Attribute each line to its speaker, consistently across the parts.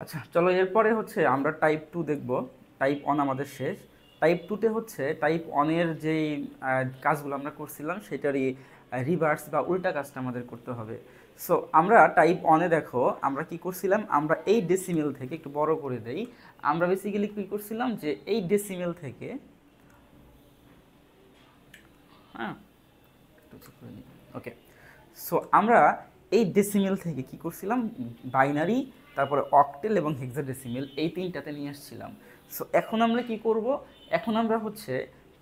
Speaker 1: আচ্ছা চলো এরপরে হচ্ছে আমরা টাইপ 2 দেখব। টাইপ 1 আমাদের শেষ। টাইপ 2 তে হচ্ছে টাইপ 1 এর যেই কাজগুলো আমরা করছিলাম সেটারই রিভার্স বা উল্টা কাজটা আমাদের করতে হবে। সো আমরা টাইপ 1 এ দেখো আমরা কি করছিলাম, আমরা এই ডেসিমেল থেকে একটু বড় করে দেই। আমরা বেসিক্যালি কি করছিলাম যে এই ডেসিমেল থেকে, হ্যাঁ ওকে, সো আমরা এই ডেসিমেল থেকে কি করছিলাম, বাইনারি, তারপরে অক্টেল এবং হেক্সাডেসিমেল এই তিনটাতে নিয়ে আসছিলাম। সো এখন আমরা কি করব, এখন আমরা হচ্ছে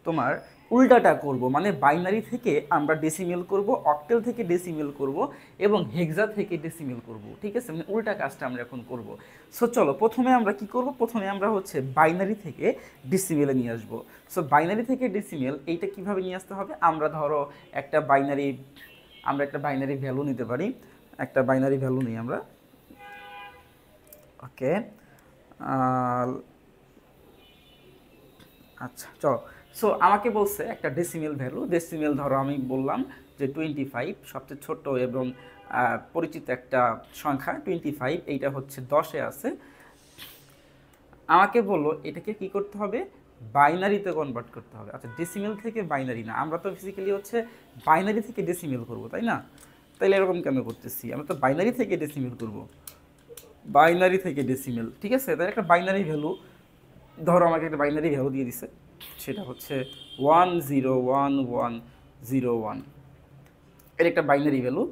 Speaker 1: তোমার উল্টাটা করব, মানে বাইনারি থেকে আমরা ডেসিমেল করব, অক্টেল থেকে ডেসিমেল করব এবং হেক্সা থেকে ডেসিমেল করব। ঠিক আছে, মানে উল্টা কাজটা আমরা এখন করব। সো চলো প্রথমে আমরা কি করব, প্রথমে আমরা হচ্ছে বাইনারি থেকে ডেসিমেলে নিয়ে আসব। সো বাইনারি থেকে ডেসিমেল এইটা কিভাবে নিয়ে আসতে হবে, আমরা ধরো একটা বাইনারি, আমরা একটা বাইনারি ভ্যালু নিতে পারি। একটা বাইনারি ভ্যালু নিই আমরা, ওকে। আচ্ছা চলো, সো আমাকে বলছে একটা ডেসিমেল ভ্যালু, ডেসিমেল ধরো আমি বললাম যে 25 সবচেয়ে ছোট এবং পরিচিত একটা সংখ্যা 25, এইটা হচ্ছে 10-এ আছে। আমাকে বললো এটাকে কি করতে হবে, বাইনারিতে কনভার্ট করতে হবে। আচ্ছা ডেসিমেল থেকে বাইনারি না, আমরা তো ফিজিক্যালি হচ্ছে বাইনারি থেকে ডেসিমেল করব, তাই না? তাইলে এরকম কেন করতেছি, আমরা তো বাইনারি থেকে ডেসিমেল করব, বাইনারি থেকে ডেসিমেল। ঠিক আছে, তাহলে একটা বাইনারি ভ্যালু, ধরো আমাকে একটা বাইনারি ভ্যালু দিয়ে দিছে, সেটা হচ্ছে 101101। এর একটা বাইনারি ভ্যালু।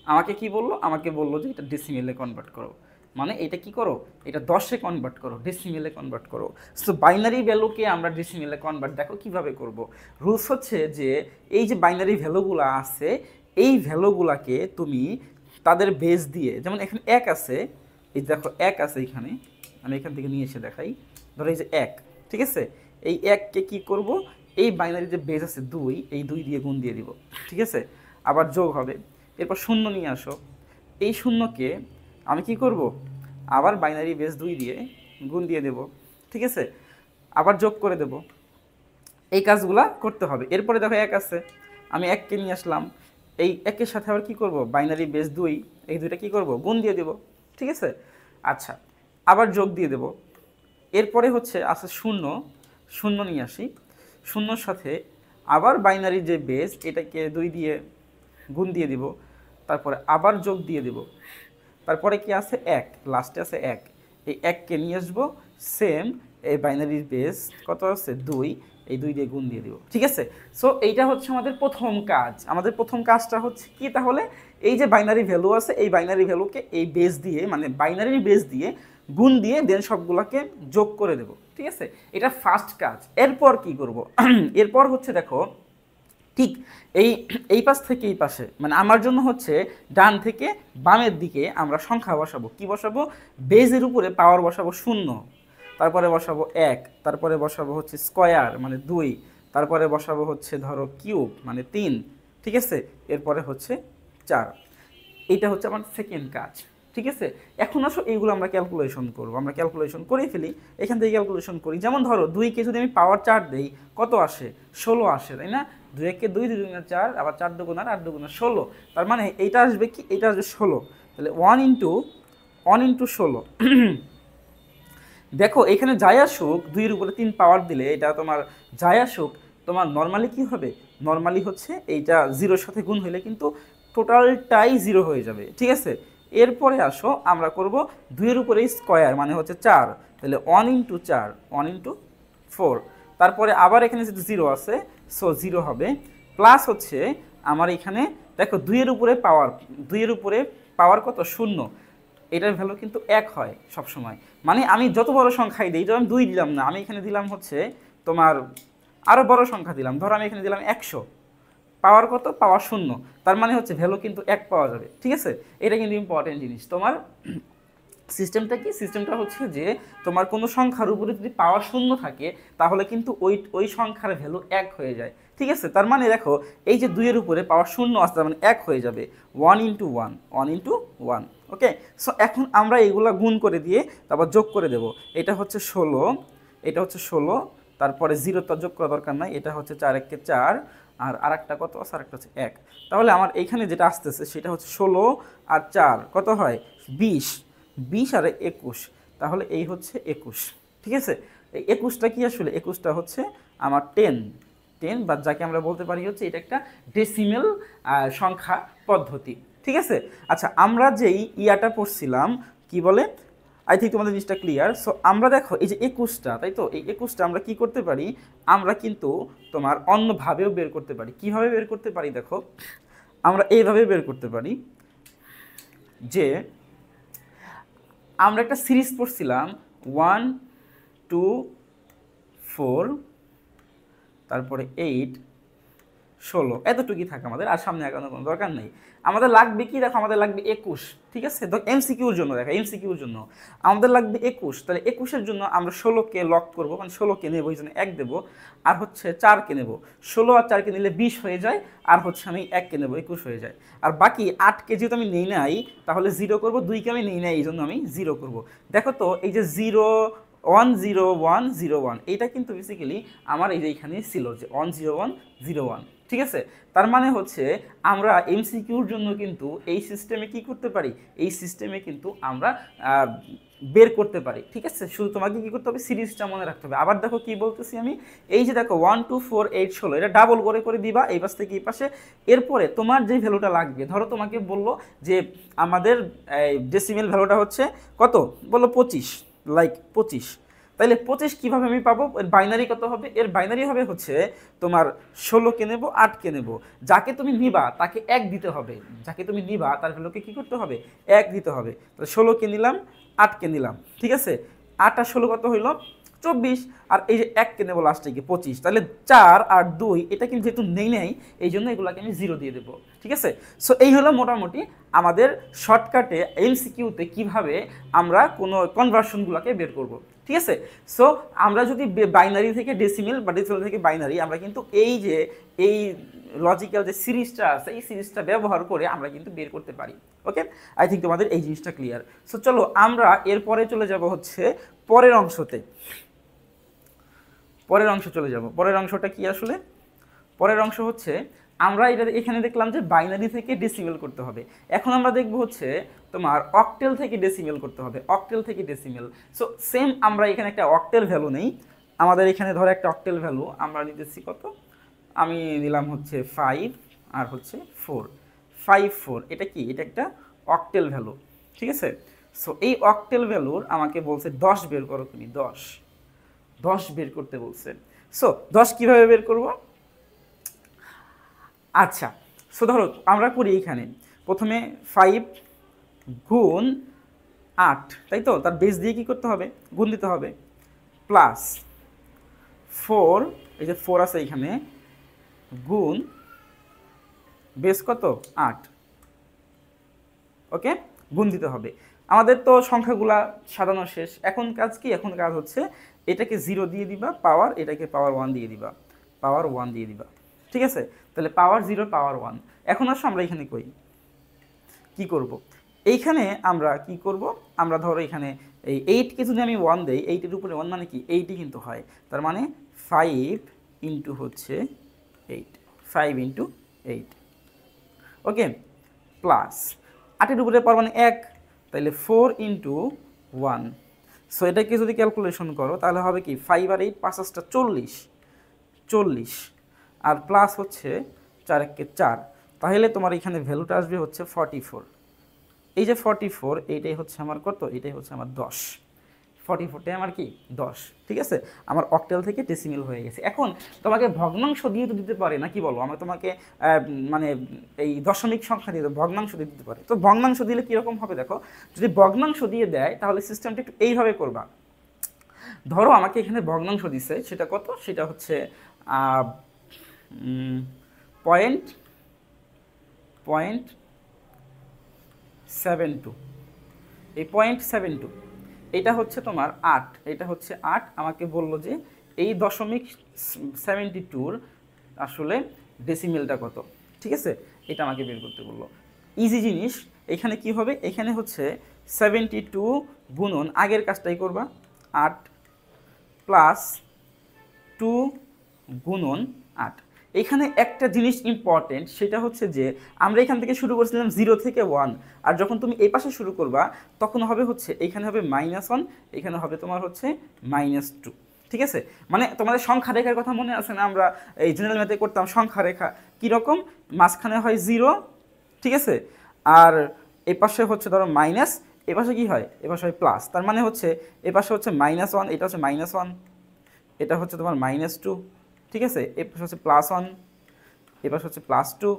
Speaker 1: আমাকে কি বললো, আমাকে বললো যে এটা ডেসিমেলে কনভার্ট করো, মানে এটা কি করো, এটা 10-এ কনভার্ট করো, ডেসিমেলে কনভার্ট করো। সো বাইনারি ভ্যালুকে আমরা ডেসিমেলে কনভার্ট দেখো কিভাবে করব। রুলস হচ্ছে যে এই যে বাইনারি ভ্যালুগুলো আছে, এই ভ্যালুগুলোকে তুমি তাদের বেস দিয়ে, যেমন এখানে এক আছে, এই দেখো এক আছে এখানে, আমি এখান থেকে নিয়ে এসে দেখাই। ধরো এই যে এক, ঠিক আছে, এই এককে কি করব, এই বাইনারি যে বেস আছে 2, এই 2 দিয়ে গুণ দিয়ে দিব, ঠিক আছে, আবার যোগ হবে। এরপর শূন্য নিয়ে আসো, এই শূন্যকে আমি কি করব, আবার বাইনারি বেস 2 দিয়ে গুণ দিয়ে দেব, ঠিক আছে, আবার যোগ করে দেব। এই কাজগুলা করতে হবে। এরপরে দেখো এক আছে, আমি এককে নিয়ে আসলাম, এই একের সাথে আবার কি করব, বাইনারি বেস 2, এই দুইটা কি করব, গুণ দিয়ে দেব, ঠিক আছে। আচ্ছা, আবার যোগ দিয়ে দেব। এরপরে হচ্ছে আছে শূন্য, শূন্য নিয়ে আসি, শূন্যর সাথে আবার বাইনারি যে বেস এটাকে 2 দিয়ে গুণ দিয়ে দিব, তারপরে আবার যোগ দিয়ে দিব, তারপরে কি আছে এক, লাস্টে আছে এক, এই এককে নিয়ে আসবো, সেম এই বাইনারির বেস কত আছে 2, এই 2 দিয়ে গুণ দিয়ে দিব, ঠিক আছে। সো এইটা হচ্ছে আমাদের প্রথম কাজ। আমাদের প্রথম কাজটা হচ্ছে কি তাহলে, এই যে বাইনারি ভ্যালু আছে এই বাইনারি ভ্যালুকে এই বেস দিয়ে, মানে বাইনারির বেস দিয়ে গুণ দিয়ে দেন সবগুলোকে যোগ করে দেব, ঠিক আছে। এটা ফার্স্ট কাজ। এরপর কি করব এরপর হচ্ছে দেখো, ঠিক এই এই পাশ থেকে এই পাশে, মানে আমার জন্য হচ্ছে ডান থেকে বামের দিকে আমরা সংখ্যা বসাবো। কি বসাবো, বেজের উপরে পাওয়ার বসাবো 0, তারপরে বসাবো 1, তারপরে বসাবো হচ্ছে স্কয়ার মানে 2, তারপরে বসাবো হচ্ছে ধরো কিউব মানে 3, ঠিক আছে, এরপরে হচ্ছে 4। এইটা হচ্ছে আমার সেকেন্ড কাজ, ঠিক আছে। এখন আসো এইগুলো আমরা ক্যালকুলেশন করবো, আমরা ক্যালকুলেশন করে ফেলি, এখান থেকে ক্যালকুলেশন করি। যেমন ধরো 2কে যদি আমি পাওয়ার 4 দেই কত আসে, 16 আসে, তাই না? 2 একে 2, 2 দুগুণে 4, আবার 4 দুগুণে 8, 8 দুগুণে 16, তার মানে এইটা আসবে কি, এইটা আসবে 16, তাহলে 1 ইন্টু 16। দেখো এখানে যাই আসুক 2-এর উপরে 3 পাওয়ার দিলে এটা তোমার যাই আসুক, তোমার নর্মালি কি হবে, নর্মালি হচ্ছে এইটা 0-এর সাথে গুণ হইলে কিন্তু টোটালটাই 0 হয়ে যাবে, ঠিক আছে। এরপরে আসো আমরা করব 2-এর উপরে স্কয়ার মানে হচ্ছে 4, তাহলে 1 ইন্টু 4, 1 ইন্টু 4, তারপরে আবার এখানে যেহেতু 0 আছে সো 0 হবে, প্লাস হচ্ছে আমার এখানে দেখো 2-এর উপরে পাওয়ার, 2-এর উপরে পাওয়ার কত, 0, এটার ভ্যালু কিন্তু 1 হয় সব সময়। মানে আমি যত বড় সংখ্যাই দিই, যেমন 2 দিলাম না, আমি এখানে দিলাম হচ্ছে তোমার আরও বড় সংখ্যা দিলাম, ধরো আমি এখানে দিলাম 100, পাওয়ার কত, পাওয়ার 0, তার মানে হচ্ছে ভ্যালু কিন্তু 1 পাওয়া যাবে, ঠিক আছে। এটা কিন্তু ইম্পর্টেন্ট জিনিস। তোমার সিস্টেমটা কি, সিস্টেমটা হচ্ছে যে তোমার কোনো সংখ্যার উপরে যদি পাওয়ার 0 থাকে তাহলে কিন্তু ওই ওই সংখ্যার ভ্যালু 1 হয়ে যায়, ঠিক আছে। তার মানে দেখো এই যে 2-এর উপরে পাওয়ার 0 আসছে তার মানে 1 হয়ে যাবে, 1 ইন্টু 1, 1 ইন্টু 1, ওকে। সো এখন আমরা এইগুলা গুণ করে দিয়ে তারপর যোগ করে দেব। এটা হচ্ছে 16, এটা হচ্ছে 16, তারপরে 0 তো যোগ করা দরকার নাই, এটা হচ্ছে 4 একে 4, আর আরেকটা কত আছে, আরেকটা হচ্ছে 1, তাহলে আমার এইখানে যেটা আসতেছে সেটা হচ্ছে 16 আর 4 কত হয় 20, 20 আর 21, তাহলে এই হচ্ছে 21। ঠিক আছে, এই 21টা কি আসলে 21টা হচ্ছে আমার 10 বা যাকে আমরা বলতে পারি হচ্ছে এটা একটা ডেসিমেল সংখ্যা পদ্ধতি। ঠিক আছে, আচ্ছা আমরা যেই ইয়াটা পড়ছিলাম কি বলে, আই থিঙ্ক তোমাদের জিনিসটা ক্লিয়ার। সো আমরা দেখো এই যে 21টা, তাই তো এই 21টা আমরা কি করতে পারি, আমরা কিন্তু তোমার অন্যভাবেও বের করতে পারি। কিভাবে বের করতে পারি দেখো, আমরা এইভাবে বের করতে পারি যে আমরা একটা সিরিজ পড়ছিলাম 1 2 4 তারপরে 8 16, এতটুকুই থাকে আমাদের, আর সামনে আগানোর কোনো দরকার নেই। আমাদের লাগবে কি দেখো, আমাদের লাগবে 21। ঠিক আছে, তো এমসিকিউর জন্য দেখো, এমসিকিউর জন্য আমাদের লাগবে 21, তাহলে 21-এর জন্য আমরা 16কে লক করবো, মানে 16কে নেবো, এই জন্য 1 দেবো, আর হচ্ছে 4কে নেবো। 16 আর 4কে নিলে 20 হয়ে যায়, আর হচ্ছে আমি 1কে নেবো, 21 হয়ে যায়। আর বাকি 8কে যেহেতু আমি নেই নাই, তাহলে 0 করবো, 2কে আমি নেই নাই, এই জন্য আমি 0 করবো। দেখো তো এই যে 0 1 0 1 0 1, এইটা কিন্তু বেসিক্যালি আমার এই যে এখানে ছিল যে 1 0 1 0 1। ঠিক আছে, তার মানে হচ্ছে আমরা এমসিকিউর জন্য কিন্তু এই সিস্টেমে কি করতে পারি, এই সিস্টেমে কিন্তু আমরা বের করতে পারি। ঠিক আছে, শুধু তোমাকে কি করতে হবে, সিরিজটা মনে রাখতে হবে। আবার দেখো কি বলতেছি আমি, এই যে দেখো 1 2 4 8 16, এটা ডাবল করে করে দিবা এই পাশ থেকে এই পাশে। এরপরে তোমার যে ভ্যালুটা লাগবে, ধরো তোমাকে বললো যে আমাদের ডেসিমেল ভ্যালুটা হচ্ছে কত, বললো 25, লাইক 25, তাইলে 25 কীভাবে আমি পাবো, এর বাইনারি কত হবে, এর বাইনারি হবে হচ্ছে তোমার 16কে নেবো 8কে নেবো, যাকে তুমি নিবা তাকে 1 দিতে হবে, যাকে তুমি নিবা তার ভ্যালুকে কী করতে হবে, 1 দিতে হবে। তাহলে 16কে নিলাম 8কে নিলাম, ঠিক আছে, 8 আর 16 কত হইল 24, আর এই যে 1কে নেবো লাস্টে গিয়ে 25, তাহলে 4 আর 2 এটা কিন্তু যেহেতু নেই এই জন্য এগুলোকে আমি 0 দিয়ে দেবো। ঠিক আছে, সো এই হলো মোটামুটি আমাদের শর্টকাটে এমসিকিউতে কিভাবে আমরা কোনো কনভার্সনগুলোকে বের করব। ঠিক আছে, সো আমরা যদি বাইনারি থেকে ডেসিমেল বা ডেসিমেল থেকে বাইনারি, আমরা কিন্তু এই যে এই লজিক্যাল যে সিরিজটা আছে এই সিরিজটা ব্যবহার করে আমরা কিন্তু বের করতে পারি। ওকে, আই থিঙ্ক তোমাদের এই জিনিসটা ক্লিয়ার। সো চলো আমরা এরপরে চলে যাব হচ্ছে পরের অংশতে। পরের অংশ চলে যাব। পরের অংশটা কি আসলে, পরের অংশ হচ্ছে আমরা এটা এখানে দেখলাম যে বাইনারি থেকে ডেসিমেল করতে হবে। এখন আমরা দেখব হচ্ছে তোমার অক্টেল থেকে ডেসিমেল করতে হবে, অক্টেল থেকে ডেসিমেল। সো সেম আমরা এখানে একটা অক্টেল ভ্যালু নেই, আমাদের এখানে ধরো একটা অক্টেল ভ্যালু আমরা নিতেছি কত, আমি নিলাম হচ্ছে 5 আর হচ্ছে 4, 5 4, এটা কি, এটা একটা অক্টেল ভ্যালু। ঠিক আছে, সো এই অক্টেল ভ্যালুর আমাকে বলছে 10 বের করো, তুমি 10 বের করতে বলছে। সো 10 কীভাবে বের করব, আচ্ছা সো ধরো আমরা করি এইখানে প্রথমে 5 গুণ 8, তাই তো, তার বেস দিয়ে কী করতে হবে, গুণ দিতে হবে, প্লাস 4, এই যে 4 আছে এইখানে, গুণ বেস কত 8, ওকে, গুণ দিতে হবে। আমাদের তো সংখ্যাগুলা সাজানো শেষ, এখন কাজ কি, এখন কাজ হচ্ছে এটাকে 0 দিয়ে দিবা পাওয়ার, এটাকে পাওয়ার 1 দিয়ে দিবা, পাওয়ার 1 দিয়ে দিবা। ঠিক আছে, তাহলে পাওয়ার 0 পাওয়ার 1। এখন আসো আমরা এখানে কি করব, এইখানে আমরা কি করব, আমরা ধরো এখানে এই 8কে যদি আমি 1 দেই, 8-এর উপরে 1 মানে কি 8ই কিন্তু হয়, তার মানে 5 ইন্টু হচ্ছে 8, 5 ইন্টু 8, ওকে, প্লাস 8-এর উপরে পাওয়ার মানে 1, তাহলে 4 ইন্টু 1। সো এটাকে যদি ক্যালকুলেশন করো তাহলে হবে কি 5 আর 8 5 8 40, আর প্লাস হচ্ছে 4 1 4, তাহলে তোমার এখানে ভ্যালুটা আসবে হচ্ছে 44। এই যে 44, এইটাই হচ্ছে আমার কত, এটাই হচ্ছে আমার 10, 44টাই আমার কি 10। ঠিক আছে, আমার অক্টেল থেকে ডেসিমেল হয়ে গেছে। এখন তোমাকে ভগ্নাংশ দিয়ে তো দিতে পারে না, কি বলো, আমরা তোমাকে মানে এই দশমিক সংখ্যা দিয়ে ভগ্নাংশ দিয়ে দিতে পারে। তো ভগ্নাংশ দিলে কীরকম হবে দেখো, যদি ভগ্নাংশ দিয়ে দেয় তাহলে সিস্টেমটা একটু এইভাবে করবা। ধরো আমাকে এখানে ভগ্নাংশ দিছে, সেটা কত, সেটা হচ্ছে 0.72, এই 0.72, এটা হচ্ছে তোমার 8, এটা হচ্ছে 8। আমাকে বললো যে এই 0.72 আসলে ডেসিমেলটা কত। ঠিক আছে, এটা আমাকে বের করতে বললো, ইজি জিনিস। এখানে কি হবে, এখানে হচ্ছে 72 গুণন আগের কাজটাই করবা, 8 প্লাস 2 গুণন 8, এখানে একটা জিনিস ইম্পর্টেন্ট, সেটা হচ্ছে যে আমরা এখান থেকে শুরু করছিলাম 0 থেকে 1, আর যখন তুমি এই পাশে শুরু করবা তখন হবে হচ্ছে এইখানে হবে -1, এখানে হবে তোমার হচ্ছে -2। ঠিক আছে, মানে তোমাদের সংখ্যা রেখার কথা মনে আছে না, আমরা এই জেনারেল ম্যাথে করতাম সংখ্যা রেখা কীরকম, মাঝখানে হয় 0, ঠিক আছে, আর এই পাশে হচ্ছে ধরো মাইনাস, এ পাশে কী হয়, এ পাশে হয় প্লাস, তার মানে হচ্ছে এ পাশে হচ্ছে -1, এটা হচ্ছে -1, এটা হচ্ছে তোমার -2, ঠিক আছে, এ পাশে হচ্ছে +1, এ পাশে হচ্ছে +2।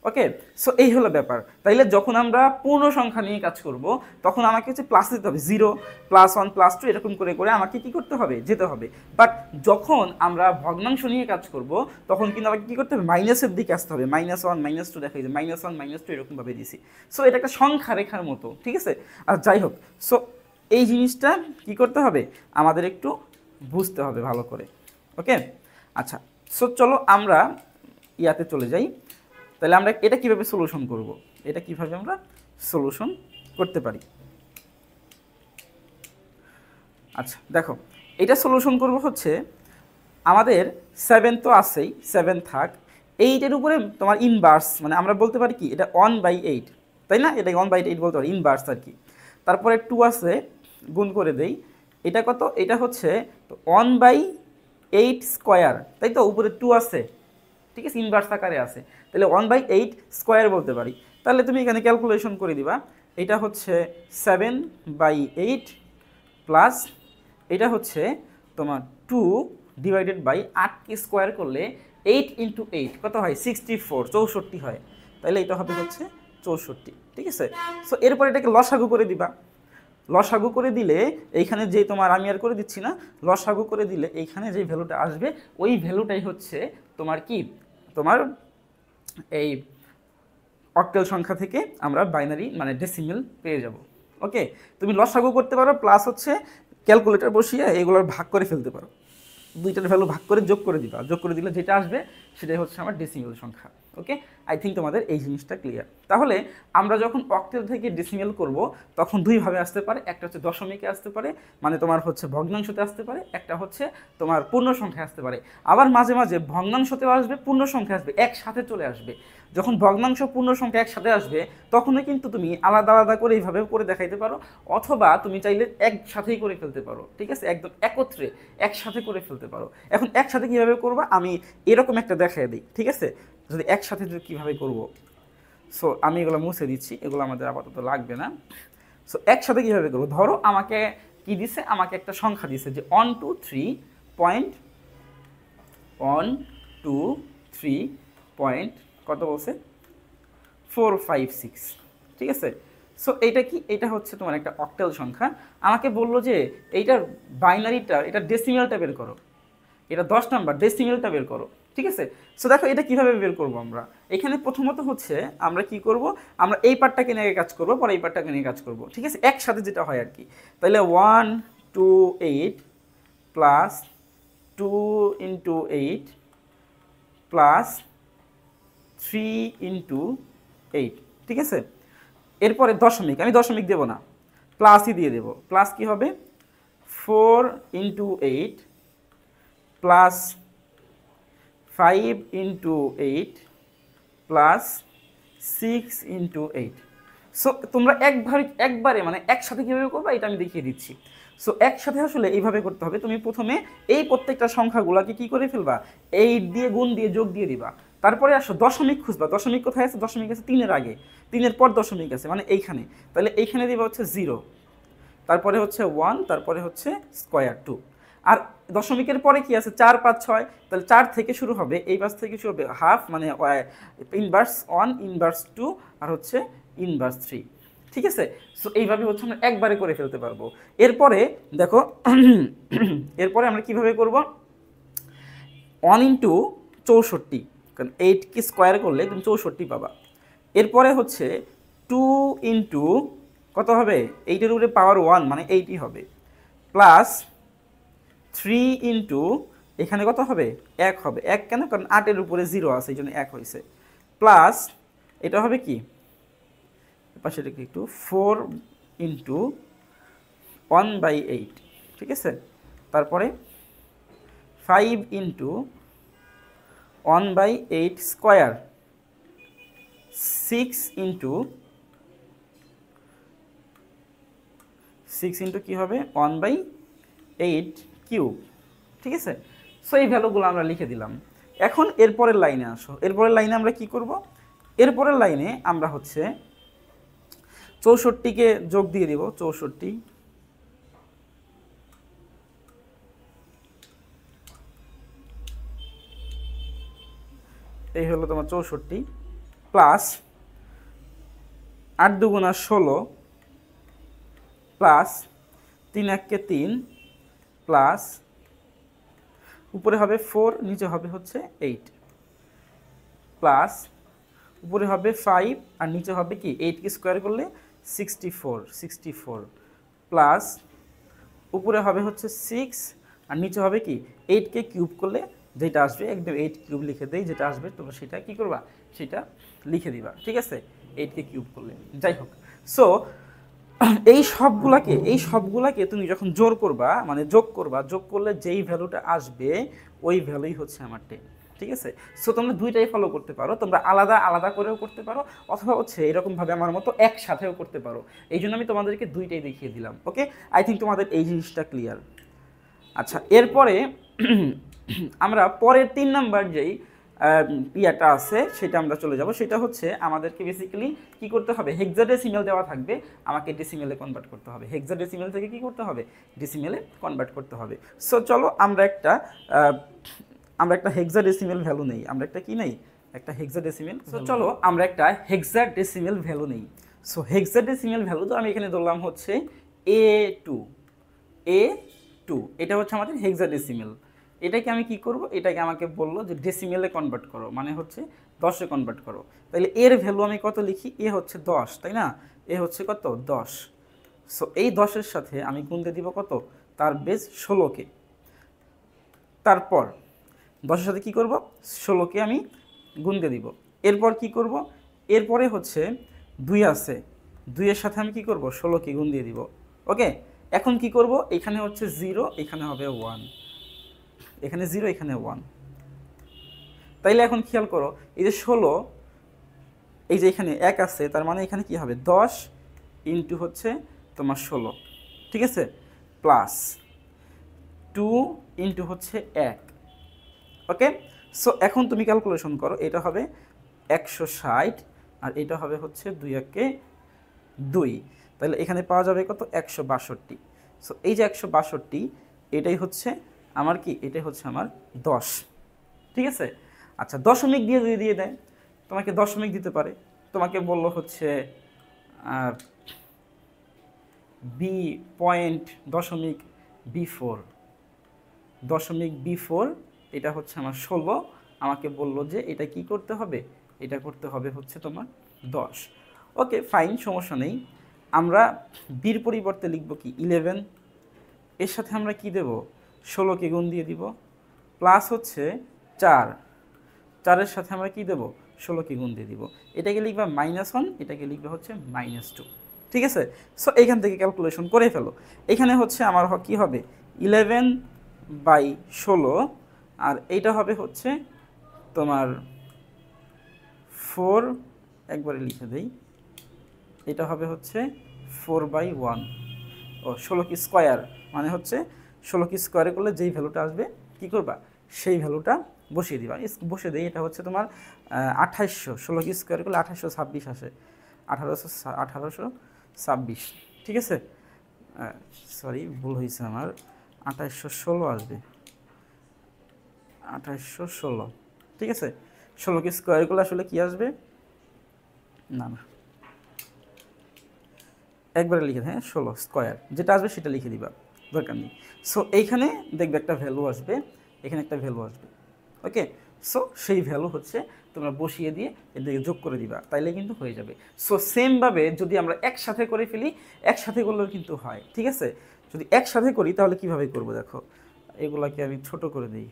Speaker 1: ওকে, সো এই হলো ব্যাপার। তাইলে যখন আমরা পূর্ণ সংখ্যা নিয়ে কাজ করব তখন আমাকে হচ্ছে প্লাস দিতে হবে, 0 +1 +2 এরকম করে করে আমাকে কি করতে হবে, যেতে হবে। বাট যখন আমরা ভগ্নাংশ নিয়ে কাজ করব তখন কিন্তু আমাকে কী করতে হবে, মাইনাসের দিকে আসতে হবে, -1 -2 দেখা যায়, -1 -2 এরকমভাবে দিছি। সো এটা একটা সংখ্যা রেখার মতো, ঠিক আছে। আর যাই হোক, সো এই জিনিসটা কি করতে হবে, আমাদের একটু বুঝতে হবে ভালো করে। ওকে, আচ্ছা, সো চলো আমরা ইয়াতে চলে যাই। তাহলে আমরা এটা কিভাবে সলিউশন করব, এটা কিভাবে আমরা সলিউশন করতে পারি। আচ্ছা দেখো, এটা সলিউশন করব হচ্ছে আমাদের 7 তো আছেই, 7 থাক, 8-এর উপরে তোমার ইনভার্স, মানে আমরা বলতে পারি কি এটা 1/8, তাই না, এটা 1/8 বলতে পারি, ইনভার্স আর কি। তারপরে 2 আছে, গুণ করে দেই, এটা কত, এটা হচ্ছে 1/8 স্কোয়ার, তাই তো, উপরে 2 আছে, ঠিক আছে, ইনভার্স আকারে আছে, তাহলে 1/8 স্কোয়ার বলতে পারি। তাহলে তুমি এখানে ক্যালকুলেশন করে দিবা, এটা হচ্ছে 7/8 প্লাস এটা হচ্ছে তোমার 2 ডিভাইডেড বাই 8কে স্কোয়ার করলে 8 × 8 কত হয়, 64, 64 হয়, তাহলে এটা হবে হচ্ছে 64, ঠিক আছে। সো এরপর এটাকে লসাগু করে দিবা, লসাগু করে দিলে এইখানে যে তোমার, আমি আর করে দিচ্ছি না, লসাগু করে দিলে এইখানে যে ভ্যালুটা আসবে ওই ভ্যালুটাই হচ্ছে তোমার কি, তোমার এই অক্টাল সংখ্যা থেকে আমরা বাইনারি মানে ডেসিমেল পেয়ে যাব। ওকে, তুমি লসাগু করতে পারো, প্লাস হচ্ছে ক্যালকুলেটর বসিয়ে এগুলোর ভাগ করে ফেলতে পারো, দুইটার ভ্যালু ভাগ করে যোগ করে দিবা, যোগ করে দিলে যেটা আসবে সেটাই হচ্ছে আমার ডেসিমেল সংখ্যা। ওকে, আই থিঙ্ক তোমাদের এই জিনিসটা ক্লিয়ার। তাহলে আমরা যখন অক্টেল থেকে ডেসিমেল করব তখন দুইভাবে আসতে পারে, একটা হচ্ছে দশমিকে আসতে পারে, মানে তোমার হচ্ছে ভগ্নাংশতে আসতে পারে, একটা হচ্ছে তোমার পূর্ণ সংখ্যায় আসতে পারে। আবার মাঝে মাঝে ভগ্নাংশতেও আসবে, পূর্ণ সংখ্যা আসবে, একসাথে চলে আসবে। যখন ভগ্নাংশ পূর্ণ সংখ্যা একসাথে আসবে তখনই কিন্তু তুমি আলাদা আলাদা করে এইভাবে করে দেখাইতে পারো, অথবা তুমি চাইলে একসাথেই করে ফেলতে পারো, ঠিক আছে, একদম একত্রে একসাথে করে ফেলতে পারো। এখন একসাথে কীভাবে করবা আমি এরকম একটা দেখাই দিই, ঠিক আছে, যদি একসাথে কীভাবে করব। সো আমি এগুলো মুছে দিচ্ছি, এগুলো আমাদের আপাতত লাগবে না। সো একসাথে কীভাবে করবো, ধরো আমাকে কি দিছে, আমাকে একটা সংখ্যা দিছে যে 1 2 3 পয়েন্ট 1 2 3 পয়েন্ট কত বলছে, 4 5 6, ঠিক আছে। সো এইটা কি, এটা হচ্ছে তোমার একটা অক্টাল সংখ্যা, আমাকে বললো যে এইটার বাইনারিটা, এটা ডেসিমেলটা বের করো, এটা 10 নাম্বার, ডেসিমেলটা বের করো, ঠিক আছে। সো দেখো এটা কিভাবে বের করবো আমরা, এখানে প্রথমত হচ্ছে আমরা কি করব, আমরা এই পার্টটাকে নিয়ে কাজ করব, পরে এই পার্টটাকে নিয়ে কাজ করব, ঠিক আছে, একসাথে যেটা হয় আর কি। তাহলে 1 2 8 প্লাস 2 × 8 প্লাস 3 × 8, ঠিক আছে। এরপরে দশমিক, আমি দশমিক দেব না, প্লাসই দিয়ে দেব, প্লাস কি হবে 4 × 8 প্লাস 5 × 8 প্লাস 6 × 8। সো তোমরা একবারে মানে একসাথে কীভাবে করবে এটা আমি দেখিয়ে দিচ্ছি। সো একসাথে আসলে এইভাবে করতে হবে, তুমি প্রথমে এই প্রত্যেকটা সংখ্যাগুলোকে কী করে ফেলবা, 8 দিয়ে গুণ দিয়ে যোগ দিয়ে দিবা, তারপরে আসো দশমিক খুঁজবা, দশমিক কোথায় আছে, দশমিক আছে 3-এর আগে, 3-এর পর দশমিক আছে মানে এইখানে, তাহলে এইখানে দিবা হচ্ছে 0, তারপরে হচ্ছে 1, তারপরে হচ্ছে স্কোয়ার 2, আর দশমিকের পরে কি আছে 4 5 6, তাহলে 4 থেকে শুরু হবে, এই পাশ থেকে শুরু হবে হাফ, মানে ইনভার্স 1 ইনভার্স 2 আর হচ্ছে ইনভার্স 3, ঠিক আছে। সো এইভাবে হচ্ছে আমরা একবারে করে ফেলতে পারবো। এরপরে দেখো এরপরে আমরা কিভাবে করব, 1 × 64, কারণ 8কে স্কোয়ার করলে তুমি 64 পাবা। এরপরে হচ্ছে 2 × কত হবে, 8-এর উপরে পাওয়ার 1 মানে 80 হবে, প্লাস 3 × এখানে কত হবে 1 হবে, 1 কেন, কারণ 8-এর উপরে 0 আছে এই জন্য 1 হয়েছে, প্লাস এটা হবে কি, পাশে রেখে একটু 4 × 1/8, ঠিক আছে, তারপরে 5 × 1/8 স্কোয়ার 6 ইন্টু কি হবে 1/8 কিউব, ঠিক আছে। সো এই ভ্যালুগুলো আমরা লিখে দিলাম। এখন এরপরের লাইনে আসো। এরপরের লাইনে আমরা কি করব, এরপরের লাইনে আমরা হচ্ছে 64কে যোগ দিয়ে দিব। 64 এই হলো তোমার 64 প্লাস 8 দুগুণা 16 প্লাস 3 1 3 প্লাস উপরে হবে 4 নিচে হবে হচ্ছে 8 প্লাস উপরে হবে 5 আর নিচে হবে কি 8 কে স্কোয়ার করলে 64 প্লাস উপরে হবে হচ্ছে 6 আর নিচে হবে কি 8 কে কিউব করলে যেটা আসবে একদম 8 কিউব লিখে দেই, যেটা আসবে তোমরা সেটা কি করবা সেটা লিখে দিবা, ঠিক আছে। 8 কে কিউব করলে যাই হোক। সো এই সবগুলাকে তুমি যখন জোর করবা মানে যোগ করবা, যোগ করলে যেই ভ্যালুটা আসবে ওই ভ্যালুই হচ্ছে আমার 10, ঠিক আছে। সো তোমরা দুইটাই ফলো করতে পারো, তোমরা আলাদা আলাদা করেও করতে পারো অথবা হচ্ছে এরকমভাবে আমার মতো একসাথেও করতে পারো। এই জন্য আমি তোমাদেরকে দুইটাই দেখিয়ে দিলাম। ওকে, আই থিঙ্ক তোমাদের এই জিনিসটা ক্লিয়ার। আচ্ছা, এরপরে আমরা পরের 3 নাম্বার যেই ইয়াটা আছে সেটা আমরা চলে যাব। সেটা হচ্ছে আমাদেরকে বেসিক্যালি কি করতে হবে, হেক্সাডেসিমেল দেওয়া থাকবে, আমাকে ডেসিমেলে কনভার্ট করতে হবে। হেক্সাডেসিমেল থেকে কি করতে হবে, ডেসিমেলে কনভার্ট করতে হবে। সো চলো আমরা একটা হেক্সাডেসিমেল ভ্যালু নেই। আমরা একটা কি নেই, একটা হেক্সাডেসিমেল। সো চলো আমরা একটা হেক্সাডেসিমেল ভ্যালু নেই। সো হেক্সাডেসিমেল ভ্যালু তো আমি এখানে ধরলাম হচ্ছে A2, এটা হচ্ছে আমাদের হেক্সাডেসিমেল। এটাকে আমি কি করব, এটাকে আমাকে বললো যে ডেসিমেলে কনভার্ট করো, মানে হচ্ছে 10-এ কনভার্ট করো। তাহলে এর ভ্যালু আমি কত লিখি, এ হচ্ছে 10, তাই না, এ হচ্ছে কত 10। সো এই 10-এর সাথে আমি গুণ দিয়ে দিব কত, তার বেস 16কে। তারপর 10-এর সাথে কি করব, 16কে আমি গুণ দিয়ে দিব। এরপর কি করব, এরপরে হচ্ছে 2 আছে, 2-এর সাথে আমি কি করব 16কে গুণ দিয়ে দিব। ওকে, এখন কি করব, এখানে হচ্ছে 0, এখানে হবে 1, এখানে 0, এখানে 1। তাইলে এখন খেয়াল করো, এই যে 16, এই যে এখানে 1 আছে, তার মানে এখানে কি হবে 10 ইন্টু হচ্ছে তোমার 16, ঠিক আছে, প্লাস 2 ইন্টু হচ্ছে 1। ওকে, সো এখন তুমি ক্যালকুলেশন করো, এটা হবে 160 আর এটা হবে হচ্ছে 2 1 2, তাহলে এখানে পাওয়া যাবে কত 162। সো এই যে 162 এটাই হচ্ছে আমার কি, এটাই হচ্ছে আমার 10, ঠিক আছে। আচ্ছা, দশমিক দিয়ে যদি দিয়ে দেয়, তোমাকে দশমিক দিতে পারে, তোমাকে বললো হচ্ছে B.B4, এটা হচ্ছে আমার 16, আমাকে বললো যে এটা কি করতে হবে, এটা করতে হবে হচ্ছে তোমার 10। ওকে ফাইন, সমস্যা নেই। আমরা বির পরিবর্তে লিখব কি 11, এর সাথে আমরা কি দেব 16কে গুণ দিয়ে দিব, প্লাস হচ্ছে 4-এর সাথে আমরা কি দেব 16কে গুণ দিয়ে দিব। এটাকে লিখবা -1, এটাকে লিখবা হচ্ছে -2, ঠিক আছে। সো এইখান থেকে ক্যালকুলেশন করে ফেলো। এখানে হচ্ছে আমার কি হবে 11/16 আর এইটা হবে হচ্ছে তোমার 4, একবারে লিখে দেই, এটা হবে হচ্ছে 4/1। ও 16 কি স্কোয়ার, মানে হচ্ছে 16 কি স্কোয়ারে করলে যেই ভ্যালুটা আসবে কি করবা, সেই ভ্যালুটা বসিয়ে দিবা। বসে দেই, এটা হচ্ছে তোমার 2800, 16 কি স্কোয়ার করলে 2826 আসে, 1826, ঠিক আছে। সরি ভুল হয়েছে আমার, 2816 আসবে, 2816, ঠিক আছে। 16 কি স্কোয়ার করলে আসলে কি আসবে, না একবারে লিখে, হ্যাঁ 16 স্কোয়ার যেটা আসবে সেটা লিখে দিবা, দরকার নেই। সো এইখানে দেখবে একটা ভ্যালু আসবে, এখানে একটা ভ্যালু আসবে। ওকে, সো সেই ভ্যালু হচ্ছে তোমরা বসিয়ে দিয়ে এদিকে যোগ করে দিবা, তাইলে কিন্তু হয়ে যাবে। সো সেমভাবে যদি আমরা একসাথে করে ফেলি, একসাথে করলেও কিন্তু হয়, ঠিক আছে। যদি একসাথে করি তাহলে কিভাবে করব, দেখো এগুলাকে আমি ছোট করে দিই,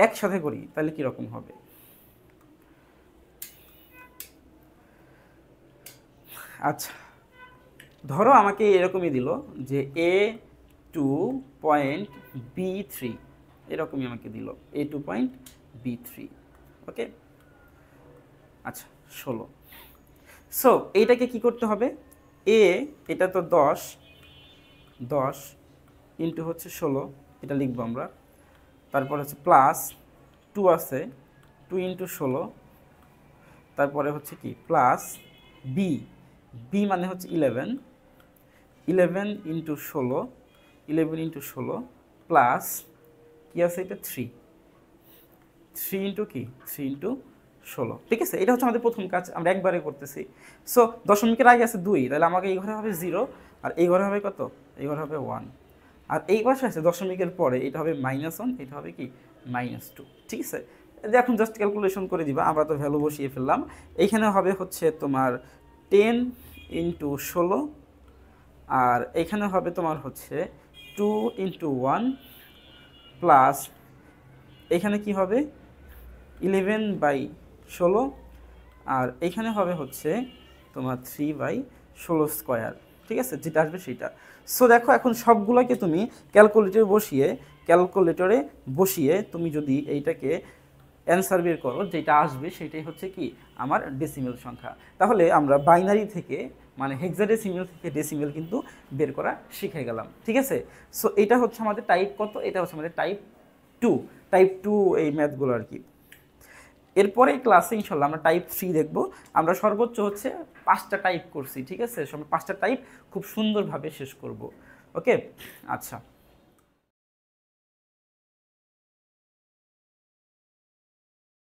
Speaker 1: একসাথে করি তাহলে কীরকম হবে। আচ্ছা, ধরো আমাকে এরকমই দিল যে A2.B3, এরকমই আমাকে দিল A2.B3, B3, ওকে। আচ্ছা 16। সো এইটাকে কি করতে হবে, এটা তো 10 ইন্টু হচ্ছে 16, এটা লিখবো আমরা। তারপরে হচ্ছে প্লাস 2 আছে, 2 ইন্টু 16, তারপরে হচ্ছে কি প্লাস বি মানে হচ্ছে 11 ইন্টু 16 প্লাস কি আছে এটা 3 ইন্টু কি 3 ইন্টু 16, ঠিক আছে। এটা হচ্ছে আমাদের প্রথম কাজ, আমরা একবারে করতেছি। সো দশমিকের আগে আছে 2, তাহলে আমাকে এই ঘরে হবে 0, আর এই ঘরে হবে কত, এই ঘরে হবে 1, আর এই পাশে আছে দশমিকের পরে এটা হবে -1, এটা হবে কি -2, ঠিক আছে। এখন জাস্ট ক্যালকুলেশন করে দিবা, আমরা তো ভ্যালু বসিয়ে ফেললাম। এইখানে হবে হচ্ছে তোমার 10 ইন্টু 16, আর এখানে হবে তোমার হচ্ছে 2 ইন্টু 1 প্লাস এখানে কি হবে 11/16, আর এখানে হবে হচ্ছে তোমার 3/16 স্কোয়ার, ঠিক আছে, যেটা আসবে সেটা। সো দেখো এখন সবগুলোকে তুমি ক্যালকুলেটরে বসিয়ে তুমি যদি এইটাকে অ্যান্সার বের করো, যেটা আসবে সেটাই হচ্ছে কি আমার ডেসিমেল সংখ্যা। তাহলে আমরা বাইনারি থেকে মানে হেক্সাডেসিমেল থেকে ডেসিমেল কিন্তু বের করা শিখে গেলাম, ঠিক আছে। সো এটা হচ্ছে আমাদের টাইপ কত, এটা হচ্ছে আমাদের টাইপ টু এই ম্যাথগুলো আর কি। এরপরে ক্লাসে ইনশাল্লাহ আমরা টাইপ 3 দেখব। আমরা সর্বোচ্চ হচ্ছে 5টা টাইপ করছি, ঠিক আছে, সব 5টা টাইপ খুব সুন্দরভাবে শেষ করব, ওকে। আচ্ছা।